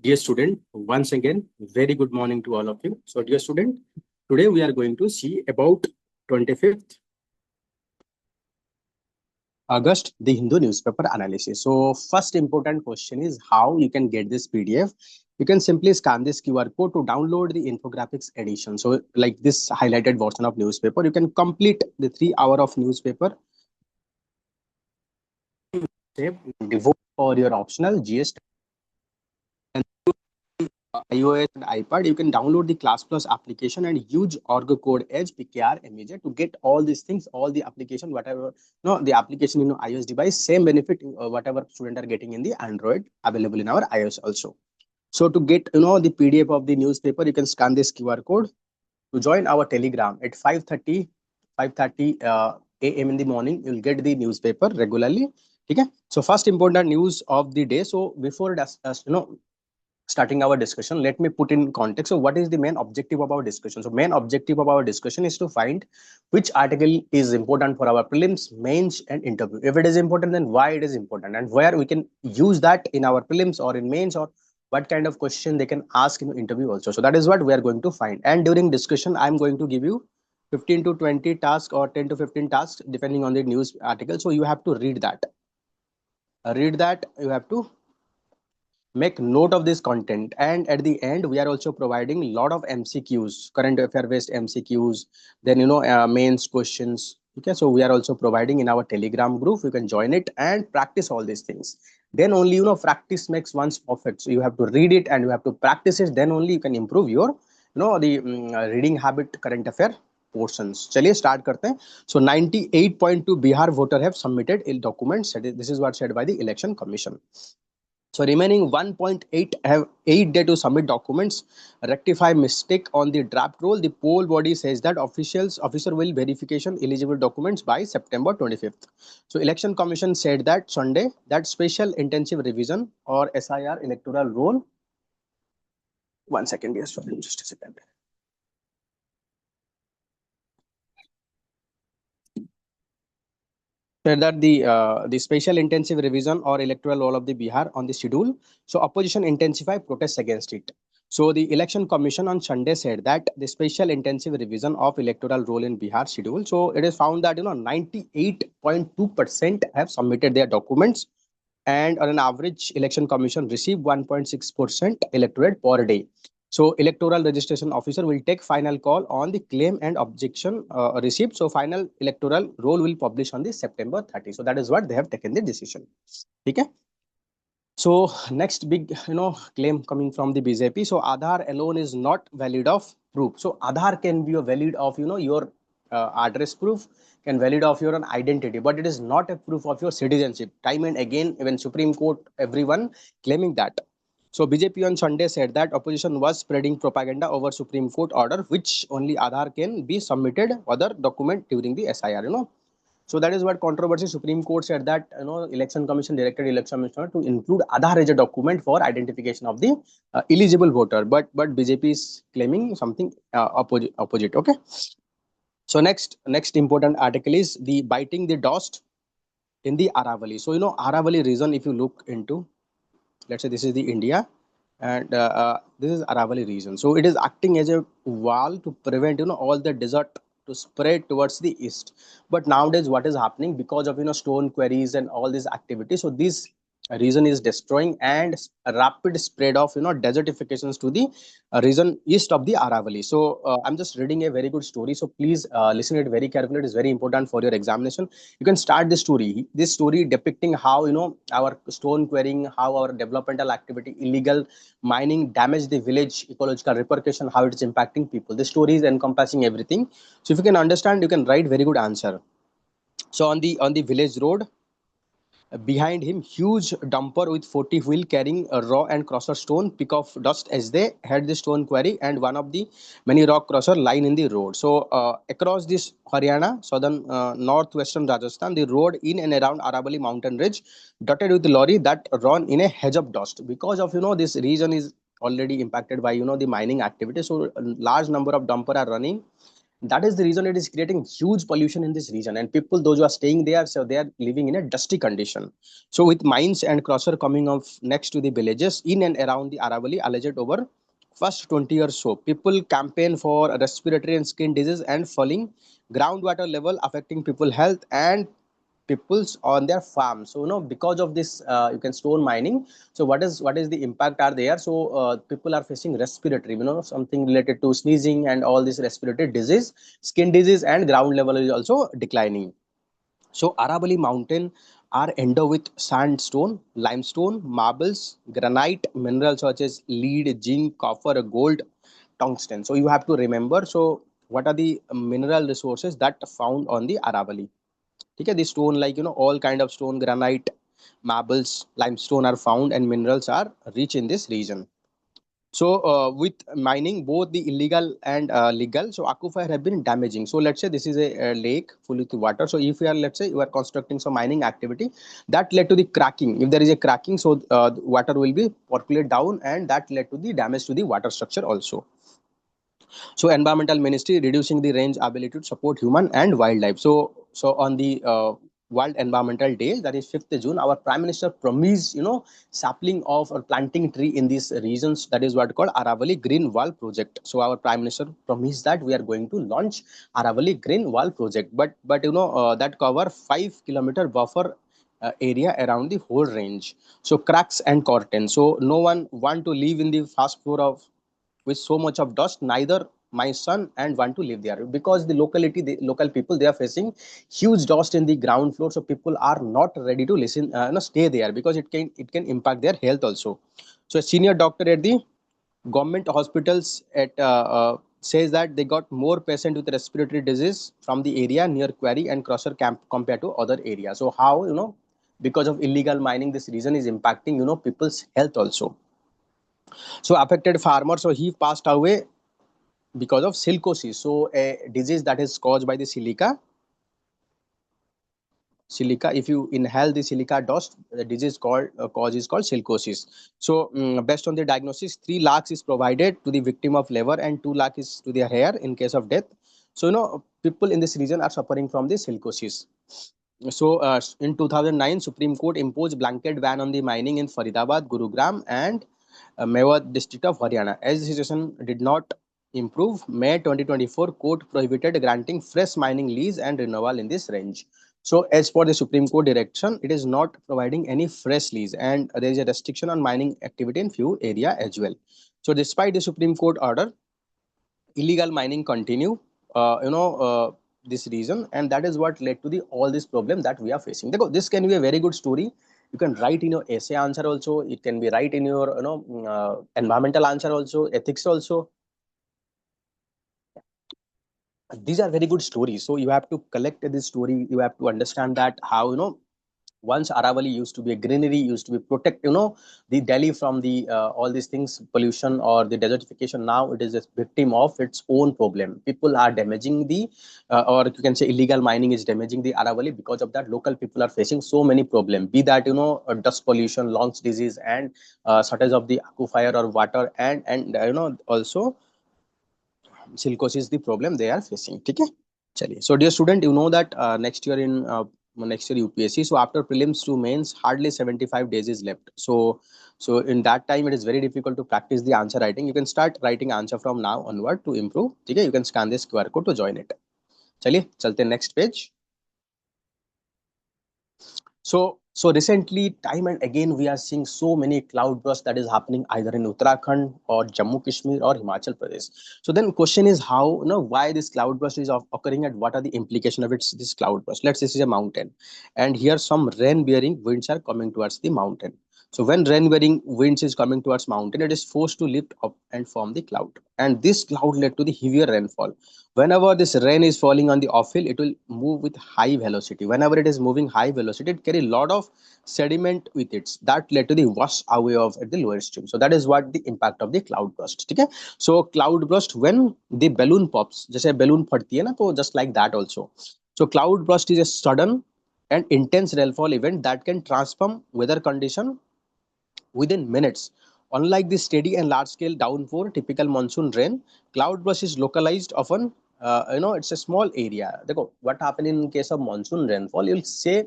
Dear student, once again, very good morning to all of you. So dear student, today we are going to see about 25th August, the Hindu newspaper analysis. So first important question is how you can get this PDF. You can simply scan this QR code to download the Infographics edition. So like this highlighted version of newspaper, you can complete the 3 hour of newspaper. Devote for your optional GS iOS and iPad, you can download the Class Plus application and use org code edge pkr image to get all these things, all the application, whatever the application in your iOS device, same benefit whatever student are getting in the Android available in our iOS also. So to get the PDF of the newspaper, you can scan this QR code to join our Telegram at 5:30 a.m. in the morning. You'll get the newspaper regularly. Okay. So first important news of the day. So before starting our discussion, let me put in context. So what is the main objective of our discussion? So main objective of our discussion is to find which article is important for our prelims, mains and interview. If it is important, then why it is important and where we can use that in our prelims or in mains, or what kind of question they can ask in interview also. So that is what we are going to find. And during discussion, I'm going to give you 15 to 20 tasks or 10 to 15 tasks depending on the news article. So you have to read that. You have to make note of this content, and at the end we are also providing a lot of MCQs, current affair based MCQs, then mains questions. Okay, so we are also providing in our Telegram group. You can join it and practice all these things. Then only practice makes one's perfect. So you have to read it and you have to practice it, then only you can improve your the reading habit, current affair portions. चलिए start करते हैं. So 98.2 Bihar voter have submitted documents. This is what said by the election commission. So remaining 1.8 have 8 days to submit documents, rectify mistake on the draft roll. The poll body says that officer will verification eligible documents by September 25th. So election commission said that Sunday that special intensive revision or SIR electoral roll. 1 second, yes, sorry, just a second. Said that the special intensive revision or electoral roll of the Bihar on the schedule. So opposition intensify protests against it. So the election commission on Sunday said that the special intensive revision of electoral roll in Bihar schedule. So it is found that 98.2% have submitted their documents, and on an average, election commission received 1.6% electorate per day. So electoral registration officer will take final call on the claim and objection received. So final electoral roll will publish on the September 30. So that is what they have taken the decision. Okay. So next big claim coming from the BJP. So Aadhaar alone is not valid of proof. So Aadhaar can be a valid of your address proof, can valid of your identity, but it is not a proof of your citizenship. Time and again, even Supreme Court, everyone claiming that. So BJP on Sunday said that opposition was spreading propaganda over Supreme Court order, which only Aadhaar can be submitted other document during the SIR. So that is what controversy. Supreme Court said that election commission directed election commissioner to include Aadhaar as a document for identification of the eligible voter, but BJP is claiming something opposite. Okay. So next important article is the biting the dust in the Aravali. So Aravali region, if you look into, let's say this is the India, and this is Aravali region. So it is acting as a wall to prevent all the desert to spread towards the east. But nowadays what is happening because of stone quarries and all these activities, so this region is destroying and a rapid spread of desertifications to the region east of the Aravali. So I'm just reading a very good story, so please listen it very carefully. It is very important for your examination. You can start this story depicting how our stone quarrying, how our developmental activity, illegal mining damage the village ecological repercussion, how it is impacting people. The story is encompassing everything. So if you can understand, you can write very good answer. So on the village road, behind him, huge dumper with 40 wheel carrying a raw and crusher stone pick of dust as they head the stone quarry, and one of the many rock crusher line in the road. So across this Haryana, southern northwestern Rajasthan, the road in and around Aravalli mountain ridge dotted with lorry that run in a hedge of dust because of this region is already impacted by the mining activity. So a large number of dumper are running That is the reason it is creating huge pollution in this region, and people those who are staying there, so they are living in a dusty condition. So with mines and crusher coming up next to the villages in and around the Aravali alleged over first 20 years, so people campaign for respiratory and skin disease and falling groundwater level affecting people health and peoples on their farm. So because of this you can stone mining, so what is the impact are there. So people are facing respiratory, something related to sneezing and all this respiratory disease, skin disease, and ground level is also declining. So Arabali mountain are endowed with sandstone, limestone, marbles, granite, minerals such as lead, zinc, copper, gold, tungsten. So you have to remember, so what are the mineral resources that found on the Arabali. Okay, the stone, like all kind of stone, granite, marbles, limestone are found, and minerals are rich in this region. So with mining, both the illegal and legal, so aquifer have been damaging. So let's say this is a lake full with water. So if you are, let's say you are constructing some mining activity, that led to the cracking. If there is a cracking, so water will be percolate down, and that led to the damage to the water structure also. So environmental ministry reducing the range ability to support human and wildlife. So on the world environmental day, that is 5th June, our prime minister promised sapling of or planting tree in these regions, that is what called Aravali green wall project. So our prime minister promised that we are going to launch Aravali green wall project, but that cover 5 kilometer buffer area around the whole range. So cracks and curtains, so no one want to live in the first floor of with so much of dust, neither my son and want to live there, because the locality, the local people, they are facing huge dust in the ground floor. So people are not ready to listen, stay there, because it can impact their health also. So a senior doctor at the government hospitals at says that they got more patient with respiratory disease from the area near quarry and crusher camp compared to other areas. So how, because of illegal mining, this region is impacting people's health also. So affected farmer, so he passed away because of silicosis. So a disease that is caused by the silica. If you inhale the silica dust, the disease called cause is called silicosis. So based on the diagnosis, 3 lakhs is provided to the victim of labor and 2 lakh is to their hair in case of death. So people in this region are suffering from the silicosis. So in 2009, Supreme Court imposed blanket ban on the mining in Faridabad, Gurugram, and Mewat district of Haryana. As the situation did not improve, May 2024 court prohibited granting fresh mining lease and renewal in this range. So as per the Supreme Court direction, it is not providing any fresh lease, and there is a restriction on mining activity in few area as well. So despite the Supreme Court order, illegal mining continue this reason, and that is what led to the all this problem that we are facing. This can be a very good story. You can write in your essay answer also, it can be write in your environmental answer also, ethics also. These are very good stories, so you have to collect this story, you have to understand that how once Aravali used to be a greenery, used to be protect the Delhi from the all these things, pollution or the desertification. Now it is a victim of its own problem. People are damaging the or you can say illegal mining is damaging the Aravali. Because of that, local people are facing so many problems, be that dust pollution, lungs disease, and shortage of the aquifer or water, and also silicosis is the problem they are facing. Okay. Chaliye. So dear student, you know that next year UPSC. So after prelims to mains, hardly 75 days is left. So in that time, it is very difficult to practice the answer writing. You can start writing answer from now onward to improve. Okay, you can scan this QR code to join it. चलिए चलते next page. So recently, time and again, we are seeing so many cloud bursts that is happening either in Uttarakhand or Jammu Kashmir or Himachal Pradesh. So then question is how, why this cloud burst is occurring and what are the implication of its this cloud burst. Let's say this is a mountain, and here some rain bearing winds are coming towards the mountain. So when rain bearing winds is coming towards mountain, it is forced to lift up and form the cloud, and this cloud led to the heavier rainfall. Whenever this rain is falling on the offhill, it will move with high velocity. Whenever it is moving high velocity, it carry a lot of sediment with it, that led to the wash away of at the lower stream. So that is what the impact of the cloud burst. Okay, so cloud burst, when the balloon pops, just a balloon फटती है ना, तो just like that also. So cloud burst is a sudden and intense rainfall event that can transform weather condition within minutes. Unlike the steady and large scale downpour typical monsoon rain, cloud burst is localized, often it's a small area. Dekho, what happened in case of monsoon rainfall, you'll see,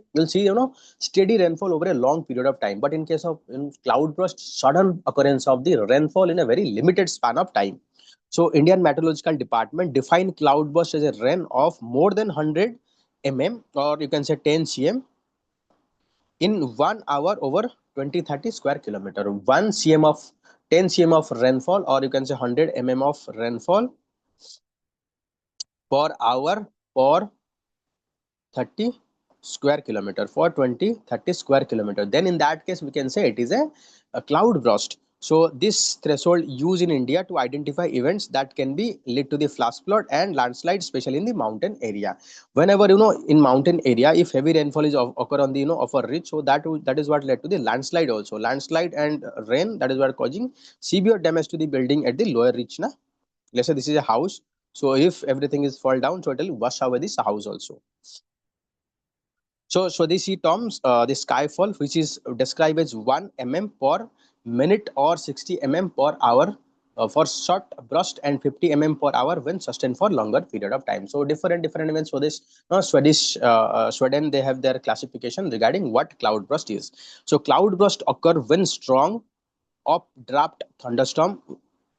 steady rainfall over a long period of time. But in case of cloud burst, sudden occurrence of the rainfall in a very limited span of time. So Indian Meteorological Department define cloudburst as a rain of more than 100 mm, or you can say 10 cm in 1 hour over 20-30 square kilometer. 1 cm of 10 cm of rainfall, or you can say 100 mm of rainfall per hour per 30 square kilometer, for 20-30 square kilometer. Then in that case we can say it is a cloud burst. So this threshold used in India to identify events that can be lead to the flash flood and landslide, especially in the mountain area. Whenever in mountain area, if heavy rainfall is occur on the of a ridge, so that is what led to the landslide also. Landslide and rain, that is what causing severe damage to the building at the lower ridge na. Let's say this is a house, so if everything is fall down, so it will wash away this house also. So they see terms, the skyfall, which is described as 1 mm per minute or 60 mm per hour for short burst, and 50 mm per hour when sustained for longer period of time. So different events. So this Sweden, they have their classification regarding what cloud burst is. So cloud burst occur when strong updraft thunderstorm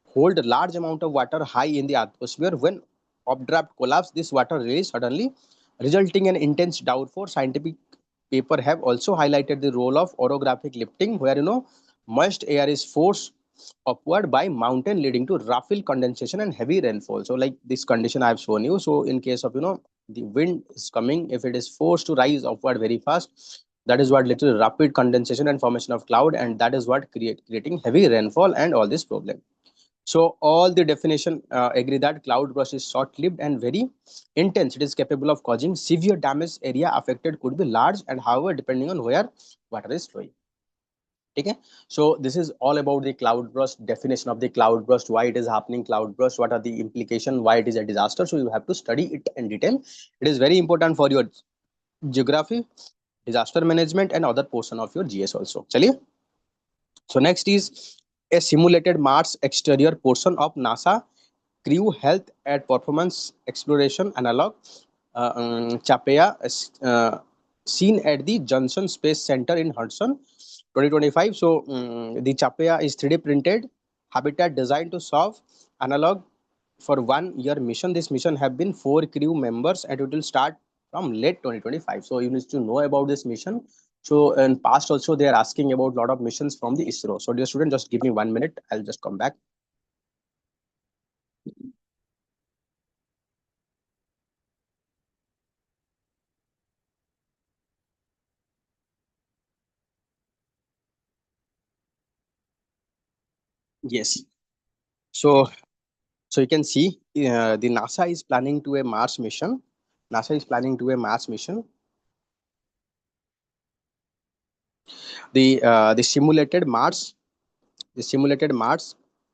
hold a large amount of water high in the atmosphere. When updraft collapse, this water release suddenly, resulting in intense downpour. Scientific paper have also highlighted the role of orographic lifting, where moist air is forced upward by mountain, leading to rapid condensation and heavy rainfall. So like this condition I have shown you. So in case of the wind is coming, if it is forced to rise upward very fast, that is what led to rapid condensation and formation of cloud, and that is what creating heavy rainfall and all this problem. So all the definition agree that cloud burst is short-lived and very intense. It is capable of causing severe damage. Area affected could be large, and however, depending on where water is flowing. Okay, so this is all about the cloud burst, definition of the cloud burst, why it is happening, cloud burst, what are the implications, why it is a disaster. So you have to study it in detail. It is very important for your geography, disaster management, and other portion of your GS also. Chaliye. So next is a simulated Mars exterior portion of NASA crew health and performance exploration analog, Chapea, seen at the Johnson Space Center in Hudson 2025. So the Chapea is 3D printed habitat designed to solve analog for 1 year mission. This mission have been 4 crew members, and it will start from late 2025. So you need to know about this mission. So in past also they are asking about a lot of missions from the ISRO. So dear student, just give me 1 minute. I'll just come back. Yes. So you can see the NASA is planning to a Mars mission. NASA is planning to a Mars mission. The simulated Mars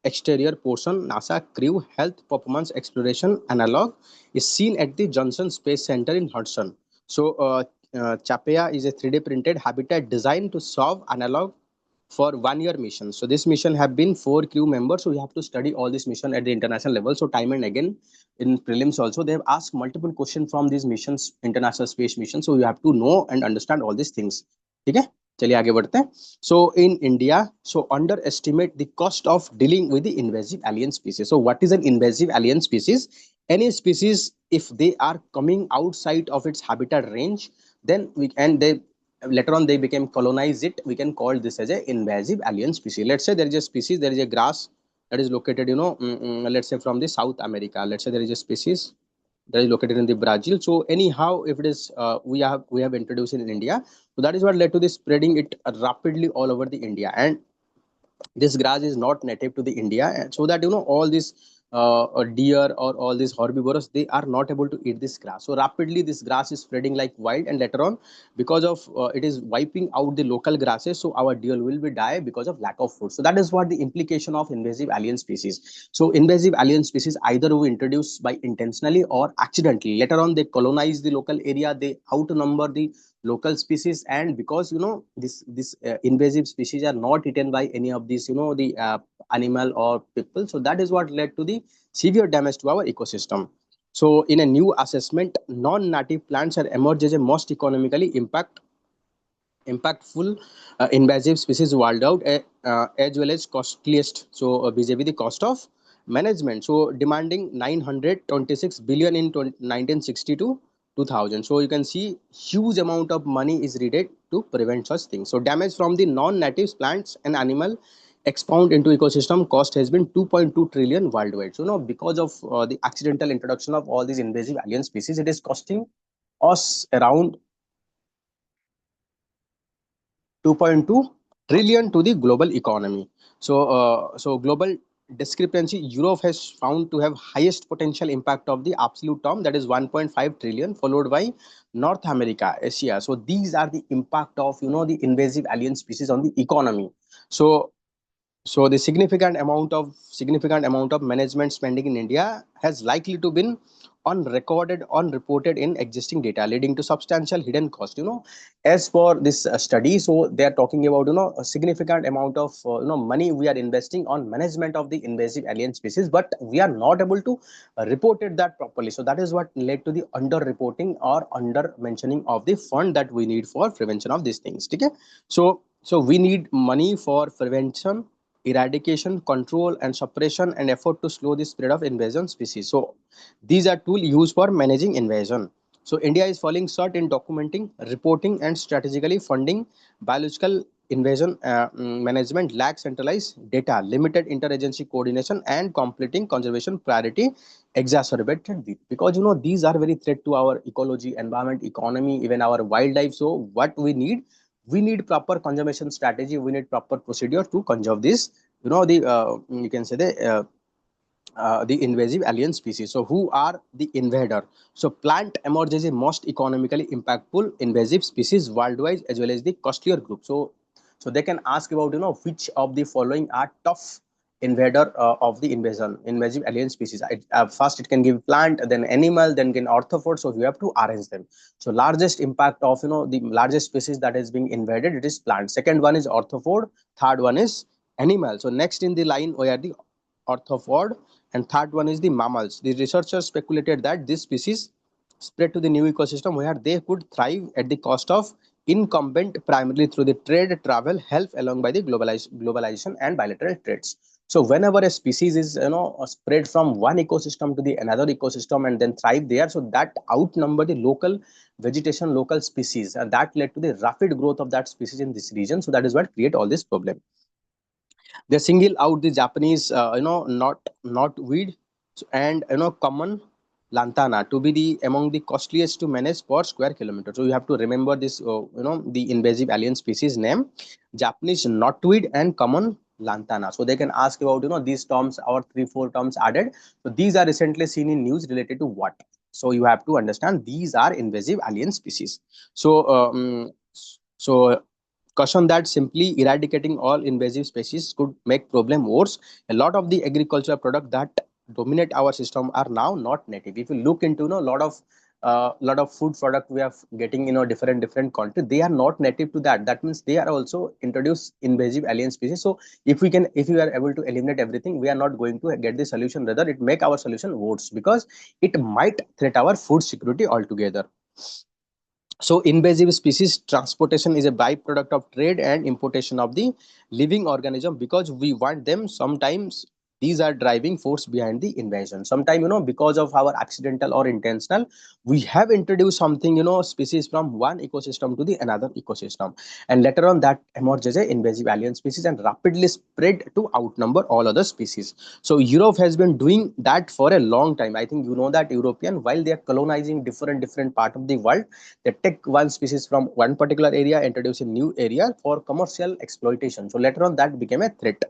exterior portion NASA crew health performance exploration analog is seen at the Johnson Space Center in Hudson. So Chapea is a 3D printed habitat designed to solve analog for 1 year mission. So this mission have been 4 crew members. So you have to study all this mission at the international level. So time and again in prelims also they have asked multiple questions from these missions, international space missions. So you have to know and understand all these things. Okay. चलिए आगे बढ़ते हैं. So in India, so underestimate the cost of dealing with the invasive alien species. So what is an invasive alien species? Any species, if they are coming outside of its habitat range, then they later on they became colonize it, we can call this as a invasive alien species. Let's say there is a species, there is a grass that is located let's say from the South America. Let's say there is a species that is located in the Brazil. So anyhow, if it is we have introduced in India, so that is what led to the spreading it rapidly all over the India. And this grass is not native to the India, and so that all these deer or all these herbivores, they are not able to eat this grass. So rapidly this grass is spreading like wild, and later on, because of it is wiping out the local grasses, so our deer will be die because of lack of food. So that is what the implication of invasive alien species. So invasive alien species either we introduce by intentionally or accidentally. Later on they colonize the local area, they outnumber the local species, and because this invasive species are not eaten by any of these the animal or people, so that is what led to the severe damage to our ecosystem. So in a new assessment, non-native plants are emerged as a most economically impactful invasive species worldwide, as well as costliest. So vis-a-vis the cost of management, so demanding 926 billion in 1960 to 2000. So you can see huge amount of money is needed to prevent such things. So damage from the non-native plants and animal expound into ecosystem cost has been 2.2 trillion worldwide. So now because of the accidental introduction of all these invasive alien species, it is costing us around 2.2 trillion to the global economy. So global discrepancy, Europe has found to have highest potential impact of the absolute term, that is 1.5 trillion, followed by North America, Asia. So these are the impact of the invasive alien species on the economy. So so the significant amount of management spending in India has likely to been unrecorded, unreported in existing data, leading to substantial hidden cost. As for this study, so they are talking about a significant amount of money we are investing on management of the invasive alien species, but we are not able to report it that properly. So that is what led to the under reporting or under mentioning of the fund that we need for prevention of these things. Okay, so we need money for prevention, eradication, control, and suppression, and effort to slow the spread of invasion species. So these are tools used for managing invasion. So India is falling short in documenting, reporting, and strategically funding biological invasion management, lack centralized data, limited interagency coordination, and completing conservation priority exacerbated this. Because these are very threat to our ecology, environment, economy, even our wildlife. So what we need proper conservation strategy, we need proper procedure to conserve this, the you can say the invasive alien species. So who are the invader? So plant emerge as a most economically impactful invasive species worldwide, as well as the costlier group. So they can ask about which of the following are tough invader of the invasive alien species. First it can give plant, then animal, then can arthropod. So you have to arrange them. So largest impact of the largest species that is being invaded, it is plant. Second one is arthropod. Third one is animal. So next in the line we are the arthropod, and third one is the mammals. The researchers speculated that this species spread to the new ecosystem where they could thrive at the cost of incumbent, primarily through the trade, travel, health, along by the globalization and bilateral trades. So whenever a species is spread from one ecosystem to the another ecosystem and then thrive there, so that outnumber the local vegetation, local species, and that led to the rapid growth of that species in this region. So that is what create all this problem. They single out the Japanese, not weed and common lantana to be the among the costliest to manage per square kilometer. So you have to remember this, the invasive alien species name: Japanese knotweed and common lantana. So they can ask about these terms or three four terms added. So these are recently seen in news related to what. So you have to understand these are invasive alien species. So caution that simply eradicating all invasive species could make problem worse. A lot of the agricultural products that dominate our system are now not native. If you look into lot of food product we are getting different country, they are not native to that. That means they are also introduced invasive alien species. So if we are able to eliminate everything, we are not going to get the solution. Rather, it make our solution worse because it might threat our food security altogether. So invasive species transportation is a byproduct of trade and importation of the living organism, because we want them. Sometimes these are driving force behind the invasion. Sometimes because of our accidental or intentional, we have introduced something, species from one ecosystem to the another ecosystem, and later on that emerges a invasive alien species and rapidly spread to outnumber all other species. So Europe has been doing that for a long time. I think that European, while they are colonizing different part of the world, they take one species from one particular area, introduce a new area for commercial exploitation. So later on that became a threat.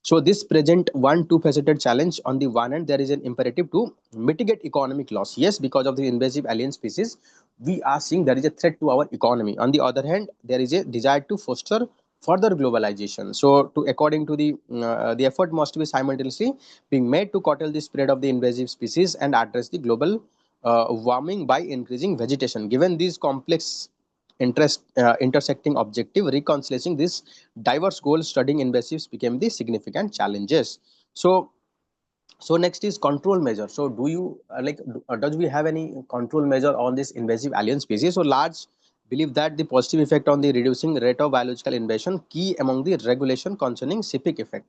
So this present one two-faceted challenge. On the one hand, there is an imperative to mitigate economic loss. Yes, because of the invasive alien species, we are seeing there is a threat to our economy. On the other hand, there is a desire to foster further globalization. So according to the effort must be simultaneously being made to curtail the spread of the invasive species and address the global warming by increasing vegetation. Given these complex intersecting objective, reconciling this diverse goal, studying invasives became the significant challenges. So So next is control measure. So do you does we have any control measure on this invasive alien species? So large believe that the positive effect on the reducing rate of biological invasion key among the regulation concerning shipping effect.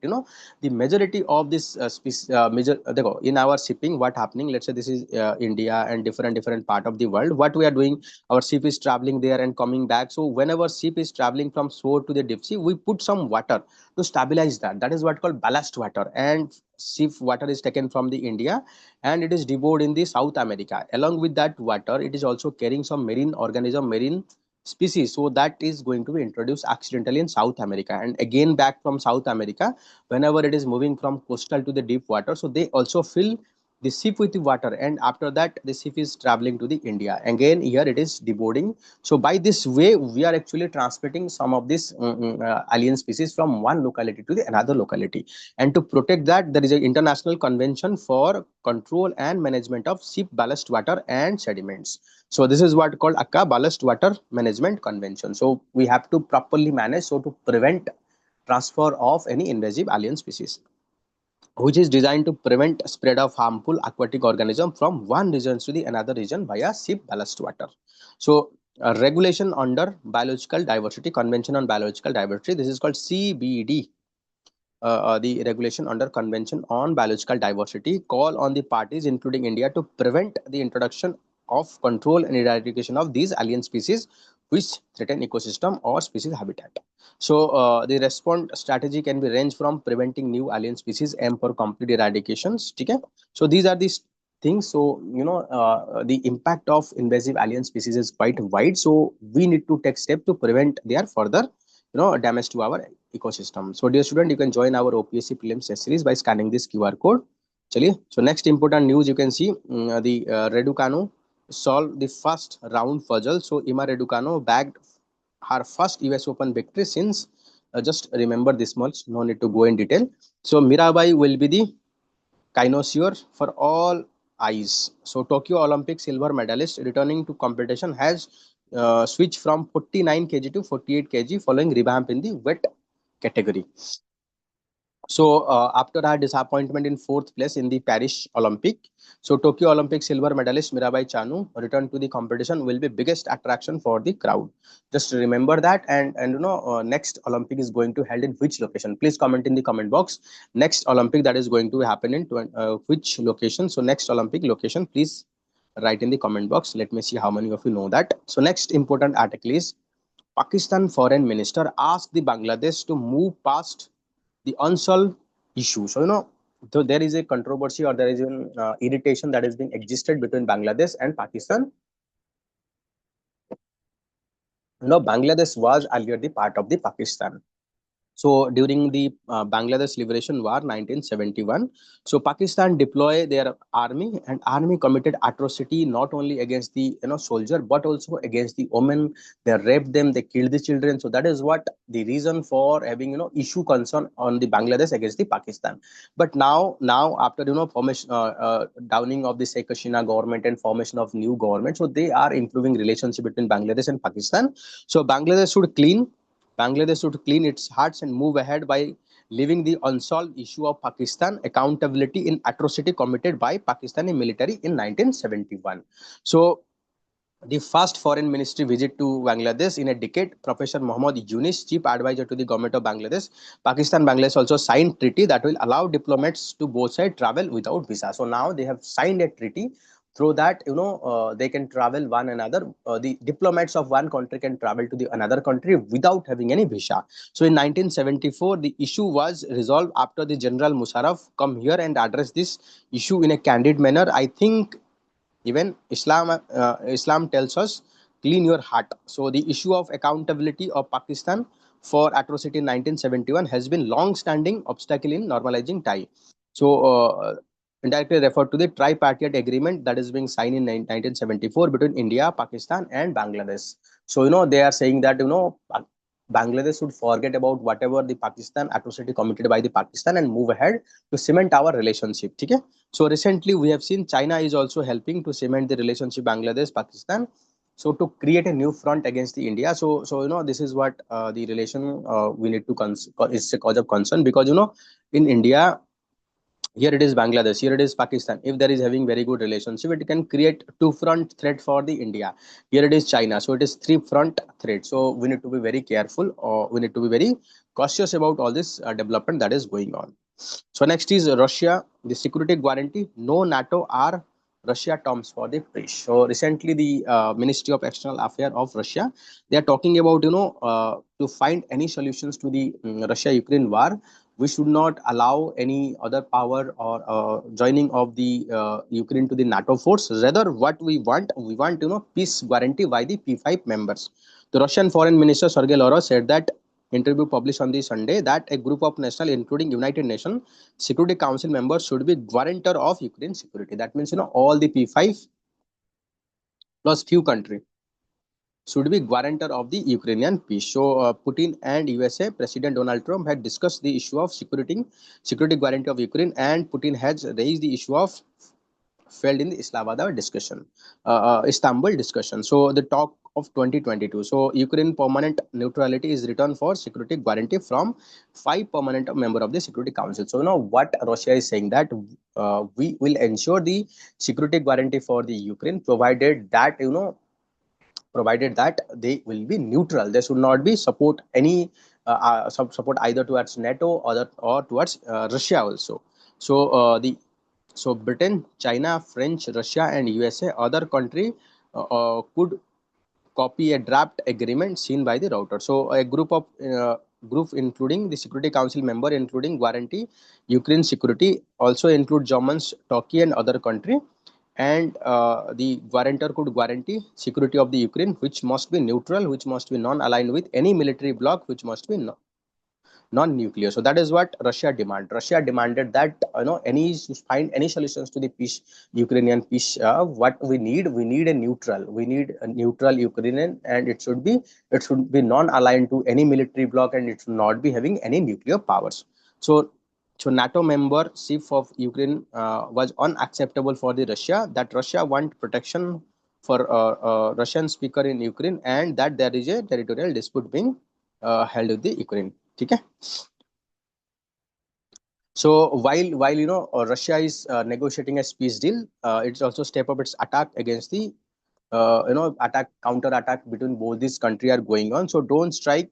The majority of this species major in our shipping, what happening, let's say this is India and different part of the world, what we are doing, our ship is traveling there and coming back. So whenever ship is traveling from shore to the deep sea, we put some water to stabilize that. That is what called ballast water. And sea water is taken from the India and it is devoured in the South America. Along with that water, it is also carrying some marine organism, marine species. So that is going to be introduced accidentally in South America. And again back from South America, whenever it is moving from coastal to the deep water, so they also fill the ship with the water, and after that the ship is traveling to the India. Again here it is deboarding. So by this way we are actually transmitting some of this alien species from one locality to the another locality. And to protect that, there is an international convention for control and management of ship ballast water and sediments. So this is what called akka ballast water management convention. So we have to properly manage, so to prevent transfer of any invasive alien species, which is designed to prevent spread of harmful aquatic organism from one region to the another region via ship ballast water. So regulation under biological diversity, convention on biological diversity, this is called CBD. The regulation under Convention on Biological Diversity call on the parties, including India, to prevent the introduction of, control and eradication of these alien species which threaten ecosystem or species habitat. So the response strategy can be range from preventing new alien species and for complete eradications. Okay? So these are these things. So the impact of invasive alien species is quite wide. So we need to take steps to prevent their further damage to our ecosystem. So dear student, you can join our OPSC Prelims series by scanning this QR code. चलिए, so next important news you can see, the Raducanu solved the first round puzzle. So Ima Raducanu bagged her first US Open victory since, just remember this much, no need to go in detail. So Mirabai will be the connoisseur for all eyes. So Tokyo Olympic silver medalist returning to competition has switched from 49 kg to 48 kg following revamp in the wet category. So after her disappointment in fourth place in the Paris Olympic, so Tokyo Olympic silver medalist Mirabai Chanu return to the competition will be biggest attraction for the crowd. Just remember that, and next Olympic is going to held in which location? Please comment in the comment box. Next Olympic that is going to happen in which location? So next Olympic location, please write in the comment box. Let me see how many of you know that. So next important article is Pakistan Foreign Minister asked the Bangladesh to move past the unsolved issue. So so there is a controversy or there is an irritation that has been existed between Bangladesh and Pakistan. Bangladesh was earlier the part of the Pakistan. So during the Bangladesh Liberation War 1971, so Pakistan deployed their army, and army committed atrocity not only against the soldier but also against the women. They raped them, they killed the children. So that is what the reason for having issue concern on the Bangladesh against the Pakistan. But now after formation downing of the Sheikh Hasina government and formation of new government, so they are improving relationship between Bangladesh and Pakistan. So Bangladesh should clean its hearts and move ahead by leaving the unsolved issue of Pakistan accountability in atrocity committed by Pakistani military in 1971. So the first foreign ministry visit to Bangladesh in a decade, Professor Mohammad Yunus, chief advisor to the government of Bangladesh. Pakistan, Bangladesh also signed treaty that will allow diplomats to both sides travel without visa. So now they have signed a treaty through that they can travel one another. The diplomats of one country can travel to the another country without having any visa. So in 1974, the issue was resolved after the General Musharraf come here and address this issue in a candid manner. I think even Islam tells us clean your heart. So the issue of accountability of Pakistan for atrocity in 1971 has been long-standing obstacle in normalizing tie. So indirectly referred to the tripartite agreement that is being signed in 1974 between India, Pakistan, and Bangladesh. So they are saying that Bangladesh should forget about whatever the Pakistan atrocity committed by the Pakistan and move ahead to cement our relationship. Okay? So recently we have seen China is also helping to cement the relationship Bangladesh, Pakistan. So to create a new front against the India. So this is what the relation we need to it's a cause of concern, because in India here it is Bangladesh, here it is Pakistan. If there is having very good relationship, it can create two front threat for the India. Here it is China, so it is three front threat. So we need to be very careful, or we need to be very cautious about all this development that is going on. So next is Russia, the security guarantee, no NATO or Russia terms for the peace. So recently the Ministry of External Affairs of Russia, they are talking about, to find any solutions to the Russia Ukraine war, we should not allow any other power or joining of the Ukraine to the NATO force. Rather, what we want, peace guarantee by the P5 members. The Russian Foreign Minister Sergei Lavrov said that interview published on the Sunday that a group of national, including United Nations Security Council members, should be guarantor of Ukraine security. That means, all the P5 plus few countries should be guarantor of the Ukrainian peace. So Putin and USA President Donald Trump had discussed the issue of security guarantee of Ukraine, and Putin has raised the issue of failed in the Istanbul discussion. So the talk of 2022. So Ukraine permanent neutrality is returned for security guarantee from 5 permanent member of the Security Council. So what Russia is saying, that we will ensure the security guarantee for the Ukraine, provided that they will be neutral. They should not be support any support either towards NATO or towards Russia also. So Britain, China, French, Russia, and USA, other country could copy a draft agreement seen by the router. So a group including the Security Council member, including guarantee Ukraine security, also include Germans, Turkey, and other country. And the guarantor could guarantee security of the Ukraine, which must be neutral, which must be non-aligned with any military bloc, which must be non-nuclear. So that is what Russia demanded. Russia demanded that any find any solutions to the peace, Ukrainian peace. What we need a neutral. We need a neutral Ukrainian, and it should be non-aligned to any military bloc, and it should not be having any nuclear powers. So NATO membership of Ukraine was unacceptable for the Russia. That Russia want protection for Russian speaker in Ukraine, and that there is a territorial dispute being held with the Ukraine. Okay. So while Russia is negotiating a peace deal, it's also step up its attack against the counter attack between both these countries are going on. So drone strike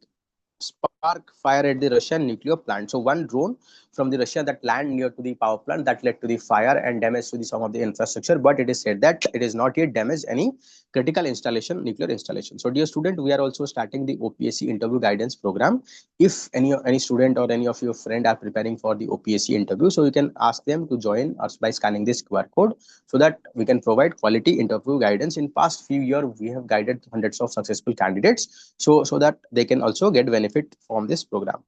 spark fire at the Russian nuclear plant. So one drone from the Russia that landed near to the power plant, that led to the fire and damage to some of the infrastructure. But it is said that it is not yet damaged any critical installation, nuclear installation. So dear student, we are also starting the OPSC interview guidance program. If any student or any of your friend are preparing for the OPSC interview, so you can ask them to join us by scanning this QR code, so that we can provide quality interview guidance. In past few years, we have guided hundreds of successful candidates, so that they can also get benefit from this program.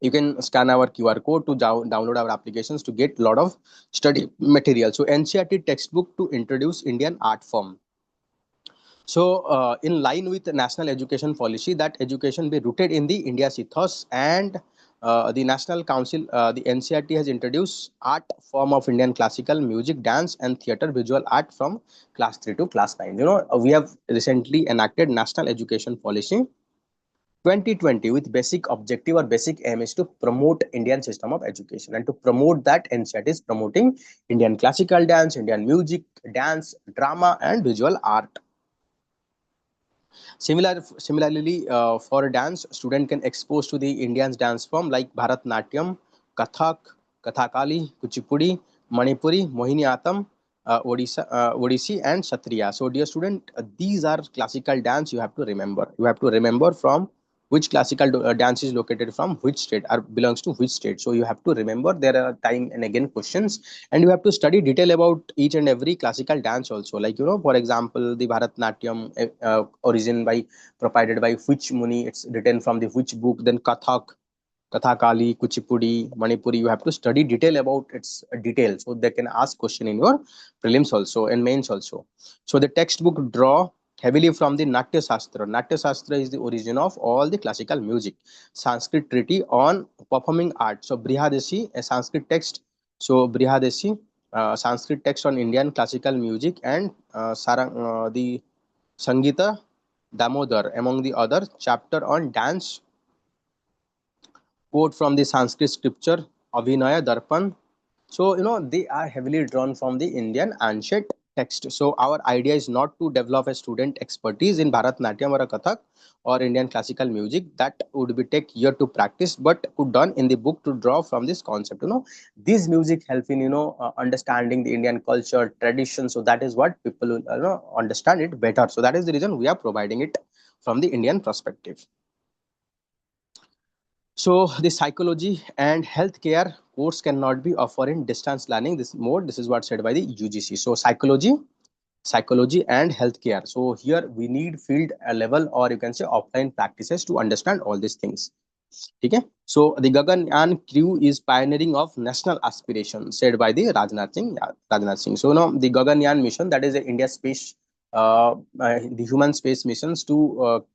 You can scan our QR code to download our applications to get a lot of study material. So NCERT textbook to introduce Indian art form. So in line with the national education policy, that education be rooted in the India's ethos, and the National Council, the NCERT has introduced art form of Indian classical music, dance, and theatre visual art from class 3 to class 9. We have recently enacted National Education Policy 2020 with basic objective or basic aim is to promote Indian system of education, and to promote that, NCERT is promoting Indian classical dance, Indian music, dance, drama, and visual art. Similarly, for dance, student can expose to the Indian dance form like Bharatnatyam, Kathak, Kathakali, Kuchipudi, Manipuri, Mohiniyattam, Odissi, and Satriya. So, dear student, these are classical dance you have to remember. You have to remember from which classical dance is located from which state or belongs to which state. So you have to remember, there are time and again questions, and you have to study detail about each and every classical dance also. Like, for example, the Bharatnatyam origin by provided by which Muni, it's written from the which book, then Kathakali, Kuchipudi, Manipuri, you have to study detail about its detail, so they can ask question in your prelims also and mains also. So the textbook draw heavily from the Natya Shastra. Natya Shastra is the origin of all the classical music. Sanskrit treaty on performing art. So Brihadasi, a Sanskrit text. So Brihadasi, Sanskrit text on Indian classical music, and the Sangita Damodar, among the other chapter on dance. Quote from the Sanskrit scripture Abhinaya Darpan, So, they are heavily drawn from the Indian ancient text. So, our idea is not to develop a student expertise in Bharatnatyam or a Kathak or Indian classical music. That would be take year to practice, but could done in the book to draw from this concept. These music help in, understanding the Indian culture, tradition. So, that is what people will, understand it better. So, that is the reason we are providing it from the Indian perspective. So the psychology and healthcare course cannot be offered in distance learning this mode. This is what said by the UGC. So psychology and healthcare. So here we need field level, or you can say offline practices to understand all these things. Okay. So the Gaganyaan crew is pioneering of national aspiration, said by the Rajnath Singh. Yeah, Rajnath Singh. So now the Gaganyaan mission, that is the India space, the human space missions to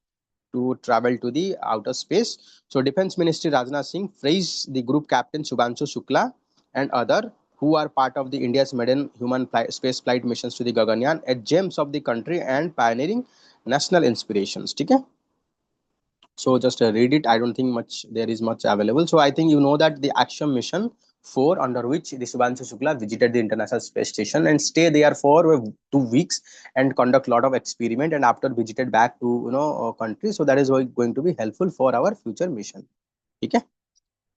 travel to the outer space. So Defense Ministry Rajnath Singh praised the group captain Subhanshu Shukla and other who are part of the India's maiden human space flight missions to the Gaganyaan, a gems of the country and pioneering national inspirations. Okay? So just read it. I don't think much there is much available. So I think you know that the action mission 4, under which the Subhanshu Shukla visited the International Space Station and stay there for 2 weeks and conduct a lot of experiment, and after visited back to country. So that is going to be helpful for our future mission. Okay.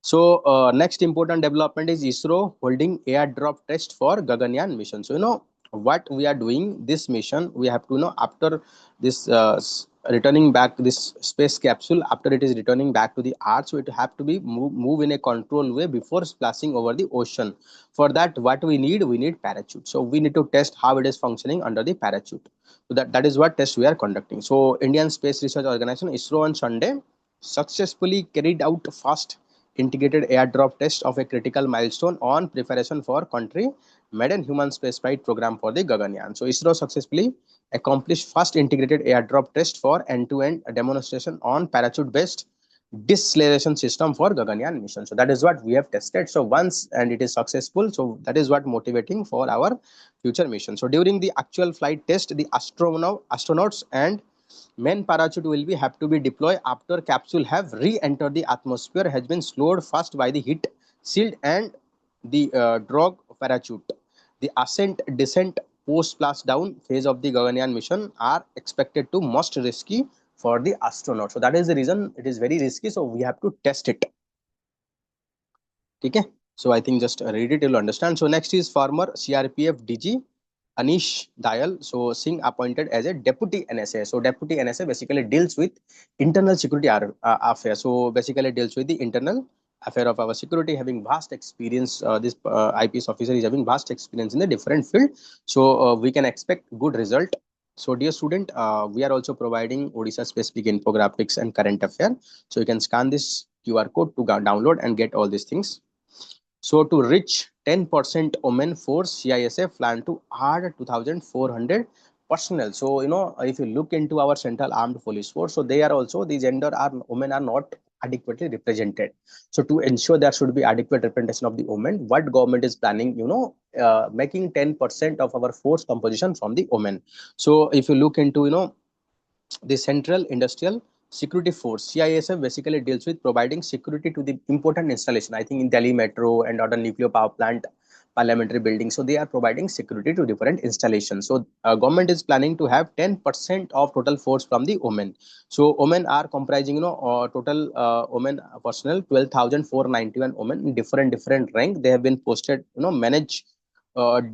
So next important development is ISRO holding airdrop test for Gaganyaan mission. So what we are doing this mission, we have to after this returning back this space capsule, after it is returning back to the Earth, so it have to be move in a control way before splashing over the ocean. For that, what we need parachute. So we need to test how it is functioning under the parachute. So that is what test we are conducting. So Indian Space Research Organization ISRO on Sunday successfully carried out fast integrated airdrop test of a critical milestone on preparation for country maiden human spaceflight program for the Gaganyaan. So ISRO successfully accomplished first integrated airdrop test for end-to-end demonstration on parachute-based deceleration system for Gaganyaan mission. So that is what we have tested. So once and it is successful, so that is what motivating for our future mission. So during the actual flight test, the astronauts and main parachute will be have to be deployed after capsule have re-entered the atmosphere, has been slowed first by the heat shield and the drag parachute. The ascent descent post splashdown phase of the Gaganyaan mission are expected to most risky for the astronaut. So that is the reason it is very risky, so we have to test it. Okay. So I think just read it, you'll understand. So next is former CRPF DG Anish Dayal. So Singh appointed as a deputy NSA. So deputy NSA basically deals with internal security affairs. So basically deals with the internal affair of our security, having vast experience. This IPS officer is having vast experience in the different field. So we can expect good result. So dear student, we are also providing Odisha specific infographics and current affair. So you can scan this QR code to download and get all these things. So to reach 10% women force, CISF plan to add 2,400 personnel. So if you look into our Central Armed Police Force, so they are also the gender are women are not adequately represented. So to ensure there should be adequate representation of the women, what government is planning, making 10% of our force composition from the women. So if you look into the Central Industrial Security Force, CISF, basically deals with providing security to the important installation. I think in Delhi Metro and other nuclear power plant, parliamentary buildings. So they are providing security to different installations. So government is planning to have 10% of total force from the women. So women are comprising, total women personnel 12,491 women in different rank. They have been posted, manage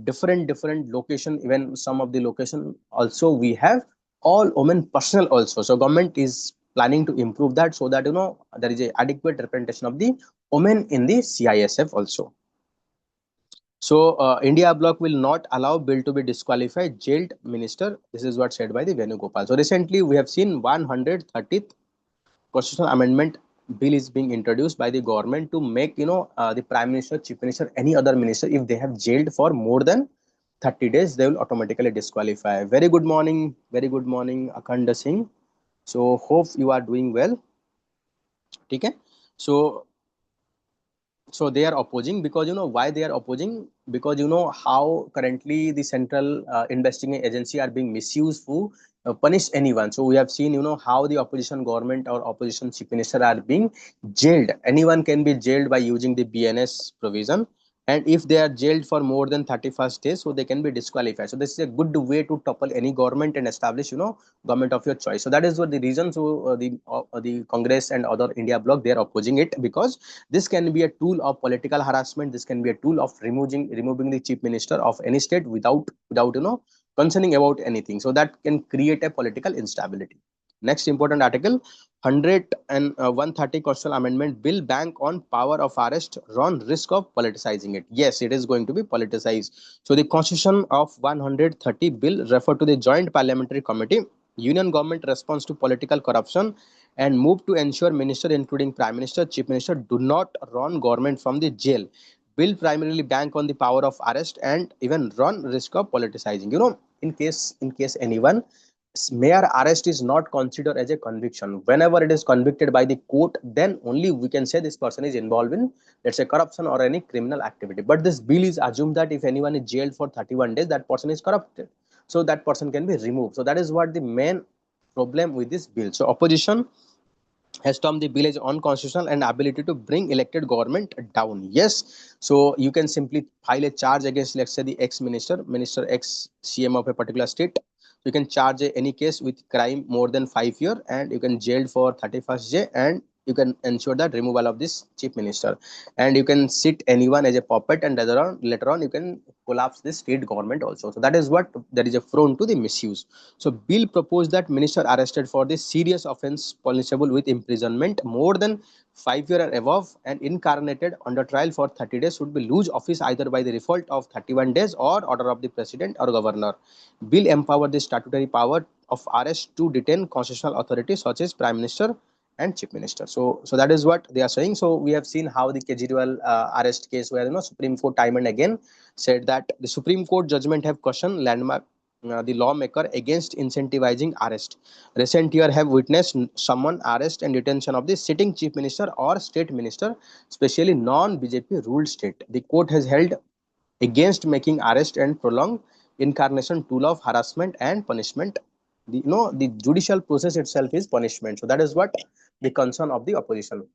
different location. Even some of the location also we have all women personnel also. So government is planning to improve that, so that there is a adequate representation of the women in the CISF also. So India bloc will not allow bill to be disqualified jailed minister. This is what said by the Venugopal. So recently we have seen 130th constitutional amendment bill is being introduced by the government to make the prime minister, chief minister, any other minister, if they have jailed for more than 30 days, they will automatically disqualify. Very good morning, Akhanda Singh. So hope you are doing well. Okay. So they are opposing because why they are opposing, because how currently the central investigating agency are being misused to punish anyone. So we have seen how the opposition government or opposition chief minister are being jailed. Anyone can be jailed by using the BNS provision. and if they are jailed for more than 31st days, so they can be disqualified. So this is a good way to topple any government and establish, government of your choice. So that is what the reason. So the Congress and other India bloc, they are opposing it, because this can be a tool of political harassment. This can be a tool of removing the chief minister of any state without concerning about anything. So that can create a political instability. Next important article, 100 and 130 constitutional amendment bill bank on power of arrest, run risk of politicizing it. Yes, it is going to be politicized. So the constitution of 130 bill refer to the joint parliamentary committee, union government response to political corruption, and move to ensure minister including prime minister, chief minister do not run government from the jail. Bill primarily bank on the power of arrest and even run risk of politicizing. In case anyone mere arrest is not considered as a conviction. Whenever it is convicted by the court, then only we can say this person is involved in, let's say, corruption or any criminal activity. But this bill is assumed that if anyone is jailed for 31 days, that person is corrupted, so that person can be removed. So that is what the main problem with this bill. So opposition has termed the bill as unconstitutional and ability to bring elected government down. Yes, so you can simply file a charge against, let's say, the minister X CM of a particular state. You can charge any case with crime more than 5 years, and you can jailed for 31st day, and you can ensure that removal of this chief minister, and you can sit anyone as a puppet, and later on you can collapse the state government also. So that is what, that is a prone to the misuse. So bill proposed that minister arrested for this serious offence punishable with imprisonment more than 5 years or above and incarnated under trial for 30 days should be lose office either by the default of 31 days or order of the president or governor. Bill empower the statutory power of arrest to detain constitutional authorities such as prime minister and chief minister. So that is what they are saying. So we have seen how the Kejriwal arrest case, where Supreme Court time and again said that the Supreme Court judgment have questioned landmark the lawmaker against incentivizing arrest. Recent year have witnessed someone arrest and detention of the sitting chief minister or state minister, especially non-BJP ruled state. The court has held against making arrest and prolonged incarnation tool of harassment and punishment. The judicial process itself is punishment. So that is what the concern of the opposition.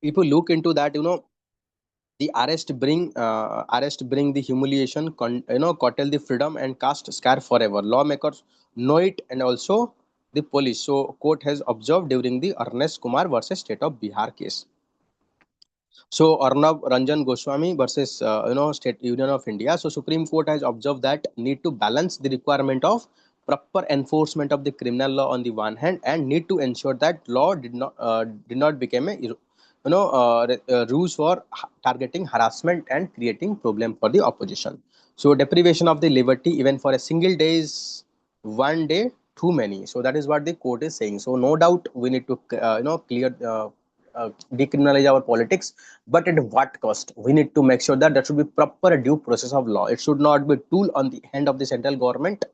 If you look into that, the arrest bring the humiliation, curtail the freedom and cast scar forever. Lawmakers know it, and also the police. So court has observed during the Ernest Kumar versus State of Bihar case. So Arnab Ranjan Goswami versus State Union of India. So Supreme Court has observed that need to balance the requirement of proper enforcement of the criminal law on the one hand, and need to ensure that law did not become a rules for targeting harassment and creating problem for the opposition. So deprivation of the liberty even for a single day is one day too many. So that is what the court is saying. So no doubt we need to clear decriminalize our politics, but at what cost? We need to make sure that there should be proper due process of law. It should not be tool on the hand of the central government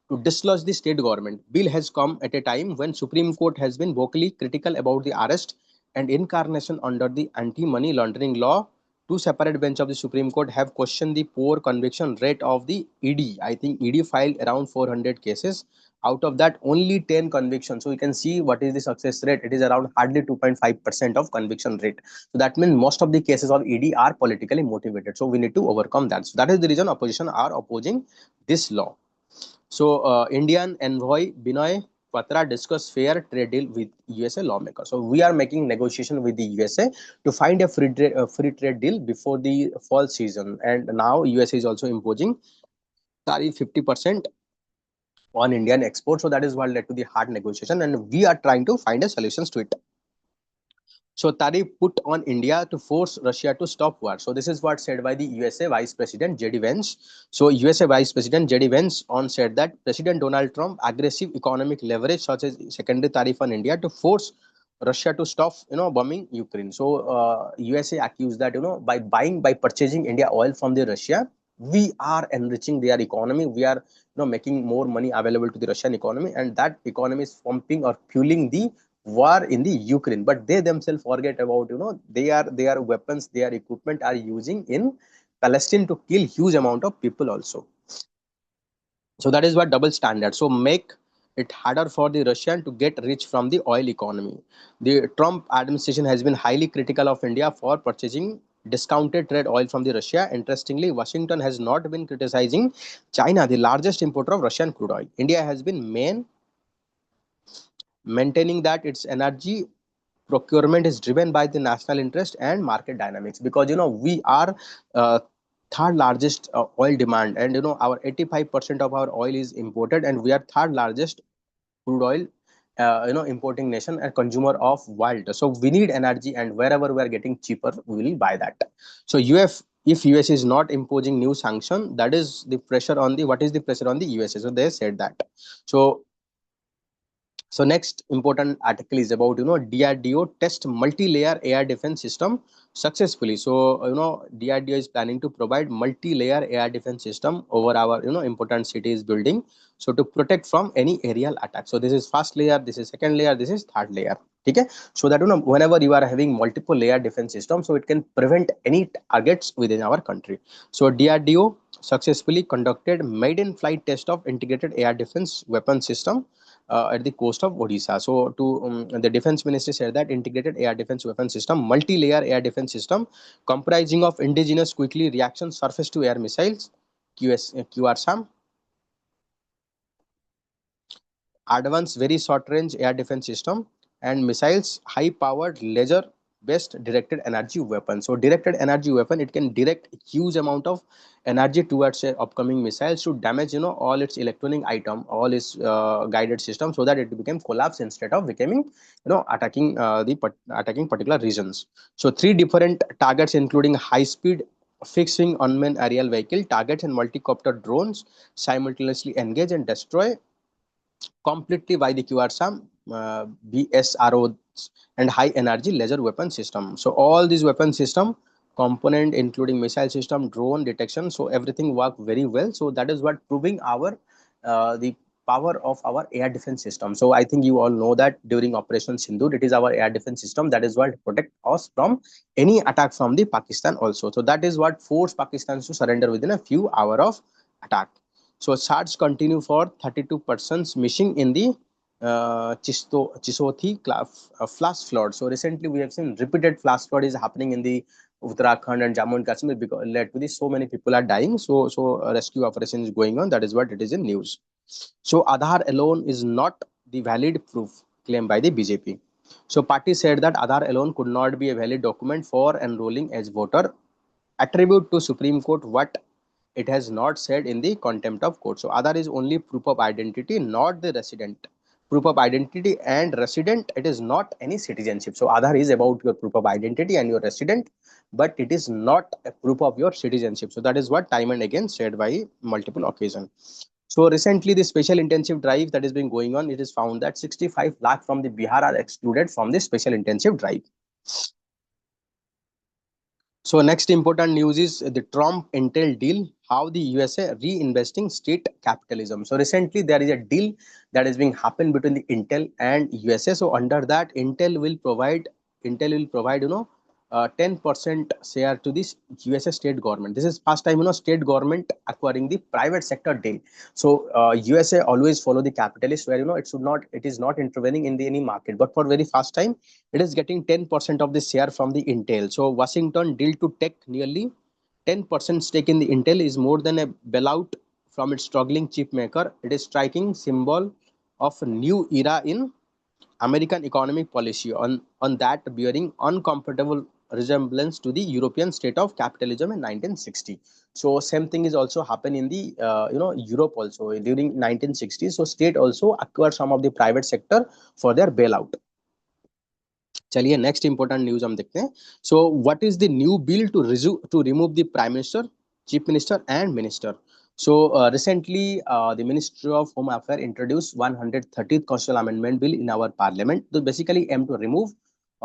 to dislodge the state government. Bill has come at a time when Supreme Court has been vocally critical about the arrest and incarnation under the anti-money laundering law. Two separate bench of the Supreme Court have questioned the poor conviction rate of the ED. I think ED filed around 400 cases. Out of that, only 10 convictions. So you can see what is the success rate. It is around hardly 2.5% of conviction rate. So that means most of the cases of ED are politically motivated. So we need to overcome that. So that is the reason opposition are opposing this law. So Indian envoy Binoy Patra discussed fair trade deal with USA lawmakers. So we are making negotiation with the USA to find a free trade deal before the fall season. And now USA is also imposing tariff 50% on Indian export. So that is what led to the hard negotiation, and we are trying to find a solutions to it. So tariff put on India to force Russia to stop war. So this is what said by the USA Vice President JD Vance. So USA Vice President JD Vance on said that President Donald Trump aggressive economic leverage such as secondary tariff on India to force Russia to stop bombing Ukraine. So USA accused that by purchasing India oil from the Russia, we are enriching their economy. We are making more money available to the Russian economy, and that economy is pumping or fueling the war in the Ukraine. But they themselves forget about their weapons, their equipment are using in Palestine to kill huge amount of people also. So that is what double standard. So make it harder for the Russian to get rich from the oil economy. The Trump administration has been highly critical of India for purchasing discounted trade oil from the Russia. Interestingly, Washington has not been criticizing China, the largest importer of Russian crude oil. India has been maintaining that its energy procurement is driven by the national interest and market dynamics, because we are uh, third largest oil demand, and our 85% of our oil is imported, and we are third largest crude oil importing nation and consumer of world. So we need energy, and wherever we are getting cheaper, we will buy that. So if US is not imposing new sanction, that is the pressure on the, what is the pressure on the USA? So they said that. So next important article is about DRDO test multi-layer air defense system successfully. So DRDO is planning to provide multi-layer air defense system over our important cities building, so to protect from any aerial attack. So this is first layer, this is second layer, this is third layer. Okay, so that whenever you are having multiple layer defense system, so it can prevent any targets within our country. So DRDO successfully conducted maiden flight test of integrated air defense weapon system at the coast of Odisha. So, the defense ministry said that integrated air defense weapon system, multi-layer air defense system, comprising of indigenous quickly reaction surface-to-air missiles, QRSAM, advanced very short range air defense system, and missiles high powered laser based directed energy weapon. So directed energy weapon, it can direct huge amount of energy towards a upcoming missiles to damage all its electronic item, all its guided system, so that it became collapse instead of becoming attacking attacking particular regions. So three different targets including high speed fixed wing unmanned aerial vehicle targets and multi-copter drones simultaneously engage and destroy completely by the QRSAM, BSRO, and high energy laser weapon system. So all these weapon system component, including missile system, drone detection, so everything work very well. So that is what proving our the power of our air defense system. So I think you all know that during Operation Sindhu, it is our air defense system that is what protect us from any attack from the Pakistan also. So that is what forced Pakistan to surrender within a few hours of attack. So search continue for 32 persons missing in the Chisoti flash flood. So recently we have seen repeated flash flood is happening in the Uttarakhand and Jammu and Kashmir, because led to this so many people are dying. So rescue operation is going on. That is what it is in news. So Aadhaar alone is not the valid proof claimed by the BJP. So party said that Aadhaar alone could not be a valid document for enrolling as voter. Attribute to Supreme Court what it has not said in the contempt of court. So Aadhaar is only proof of identity, not the resident. Proof of identity and resident, it is not any citizenship. So Aadhaar is about your proof of identity and your resident, but it is not a proof of your citizenship. So that is what time and again said by multiple occasions. So recently, the special intensive drive that has been going on, it is found that 65 lakh from the Bihar are excluded from the special intensive drive. So next important news is the Trump Intel deal, how the USA reinvesting state capitalism. So recently there is a deal that is being happened between the Intel and USA. So under that, Intel will provide 10% share to this USA state government. This is first time state government acquiring the private sector deal. So USA always follow the capitalist, where it is not intervening in the any market, but for very first time it is getting 10% of the share from the Intel. So Washington deal to take nearly 10% stake in the Intel is more than a bailout from its struggling chip maker. It is striking symbol of a new era in American economic policy, on that bearing uncomfortable resemblance to the European state of capitalism in 1960. So same thing is also happened in the Europe also during 1960s. So state also acquired some of the private sector for their bailout. चलिए next important news हम देखते हैं. So what is the new bill to remove the prime minister, chief minister and minister. So recently, the Ministry of Home Affairs introduced 130th constitutional amendment bill in our parliament. So basically aim to remove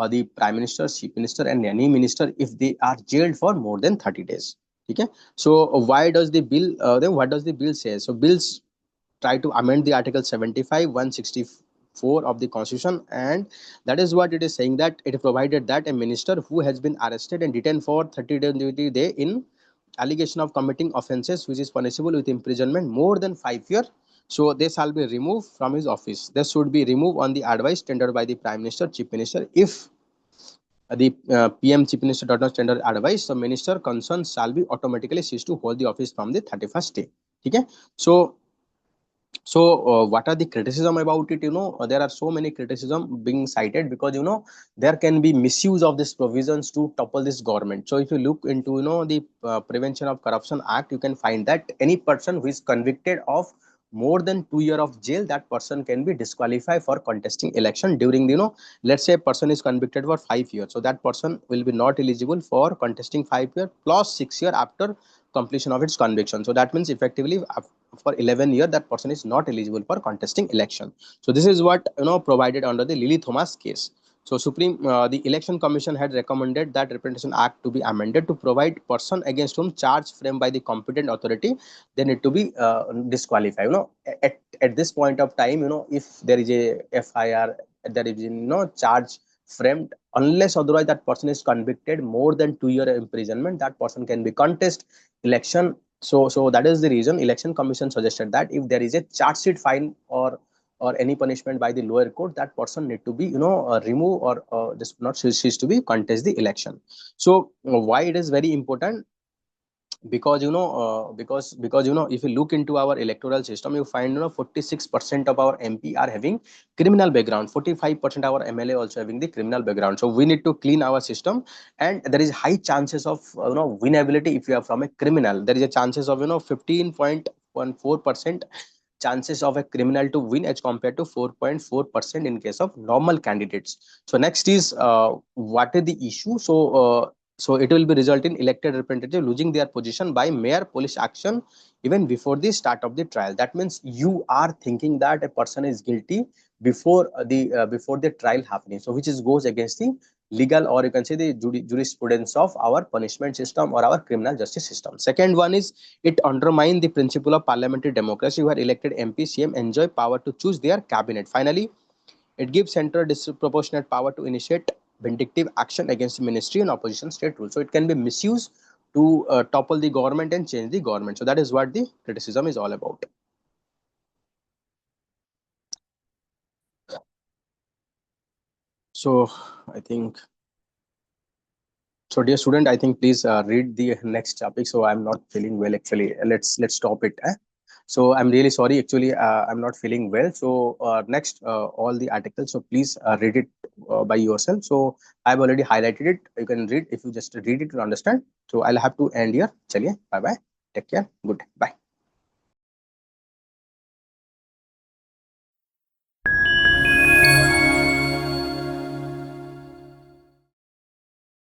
the prime minister, chief minister, and any minister if they are jailed for more than 30 days. Okay. So why does the bill? Then what does the bill say? So bills try to amend the Article 75, 164 of the Constitution, and that is what it is saying, that it provided that a minister who has been arrested and detained for 30 days in allegation of committing offences which is punishable with imprisonment more than 5 years So they shall be removed from his office. This should be removed on the advice tendered by the Prime Minister, Chief Minister. If the PM Chief Minister does not tender advice, the minister concerned shall be automatically ceased to hold the office from the 31st day. Okay. So what are the criticism about it? There are so many criticism being cited because there can be misuse of these provisions to topple this government. So if you look into the Prevention of Corruption Act, you can find that any person who is convicted of more than 2 years of jail, that person can be disqualified for contesting election during the let's say a person is convicted for 5 years, so that person will be not eligible for contesting 5 years plus 6 years after completion of its conviction. So that means effectively for 11 years that person is not eligible for contesting election. So this is what provided under the Lily Thomas case. So the Election Commission had recommended that Representation Act to be amended to provide person against whom charge framed by the competent authority, they need to be disqualified. At this point of time, if there is a FIR, there is charge framed, unless otherwise that person is convicted more than 2 year imprisonment, that person can be contest election. So that is the reason Election Commission suggested that if there is a charge sheet fine or any punishment by the lower court, that person need to be removed or just not cease to be contest the election. So why it is very important? Because if you look into our electoral system, you find 46% of our MP are having criminal background, 45% our MLA also having the criminal background. So we need to clean our system, and there is high chances of winnability. If you are from a criminal, there is a chances of 15.14% chances of a criminal to win as compared to 4.4% in case of normal candidates. So next is what is the issue? So it will be result in elected representative losing their position by mere police action even before the start of the trial. That means you are thinking that a person is guilty before the trial happening. So which is goes against the legal, or you can say the jurisprudence of our punishment system or our criminal justice system. Second one is it undermines the principle of parliamentary democracy, where elected MP, CM enjoy power to choose their cabinet. Finally, it gives central disproportionate power to initiate vindictive action against the ministry and opposition state rules. So it can be misused to topple the government and change the government. So that is what the criticism is all about. So I think so, dear student, I think please read the next topic. So I'm not feeling well actually. Let's stop it. So I'm really sorry. Actually, I'm not feeling well. So next, all the articles. So please read it by yourself. So I've already highlighted it. You can read if you just read it to understand. So I'll have to end here. Chaliye, bye bye. Take care. Good. Bye.